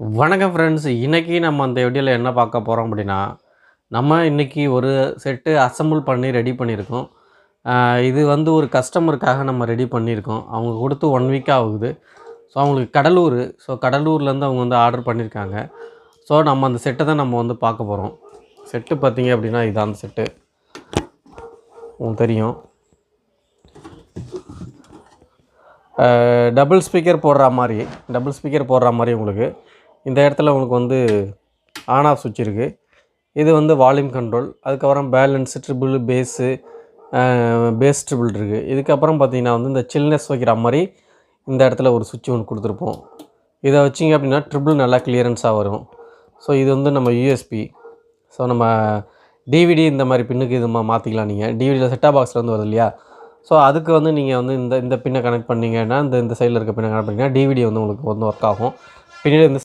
வணக்கம் ஃப்ரெண்ட்ஸ். இன்றைக்கி நம்ம அந்த வீடியோவில் என்ன பார்க்க போகிறோம் அப்படின்னா, நம்ம இன்றைக்கி ஒரு செட்டு அசெம்பிள் பண்ணி ரெடி பண்ணியிருக்கோம். இது வந்து ஒரு கஸ்டமருக்காக நம்ம ரெடி பண்ணியிருக்கோம். அவங்க கொடுத்து 1 வீக் ஆகுது. ஸோ அவங்களுக்கு கடலூர். ஸோ கடலூர்லேருந்து அவங்க வந்து ஆர்டர் பண்ணியிருக்காங்க. ஸோ நம்ம அந்த செட்டை தான் நம்ம வந்து பார்க்க போகிறோம். செட்டு பார்த்தீங்க அப்படின்னா இதுதான் அந்த செட்டு. உங்களுக்கு தெரியும். டபுள் ஸ்பீக்கர் போடுற மாதிரி உங்களுக்கு இந்த இடத்துல உங்களுக்கு வந்து ஆன் ஆஃப் சுவிட்ச் இருக்குது. இது வந்து வால்யூம் கண்ட்ரோல். அதுக்கப்புறம் பேலன்ஸு, ட்ரிபிள், பேஸ் ட்ரிபிள் இருக்குது. இதுக்கப்புறம் பார்த்தீங்கன்னா வந்து இந்த சில்னஸ் வைக்கிற மாதிரி இந்த இடத்துல ஒரு சுவிட்ச் ஒன்று கொடுத்துருப்போம். இதை வச்சிங்க அப்படின்னா ட்ரிபிள் நல்லா கிளியரன்ஸாக வரும். ஸோ இது வந்து நம்ம யூஎஸ்பி. ஸோ நம்ம டிவிடி இந்த மாதிரி பின்னுக்கு இது மாற்றிக்கலாம். நீங்கள் டிவிடியில் செட்டாப் பாக்ஸில் வந்து வருது இல்லையா? ஸோ அதுக்கு வந்து நீங்கள் வந்து இந்த பின்னை கனெக்ட் பண்ணிங்கன்னா இந்த சைடில் இருக்க பின்னை கனெக்ட் பண்ணிங்கன்னா டிவிடி வந்து உங்களுக்கு வந்து ஒர்க் ஆகும். பின்னாடி இந்த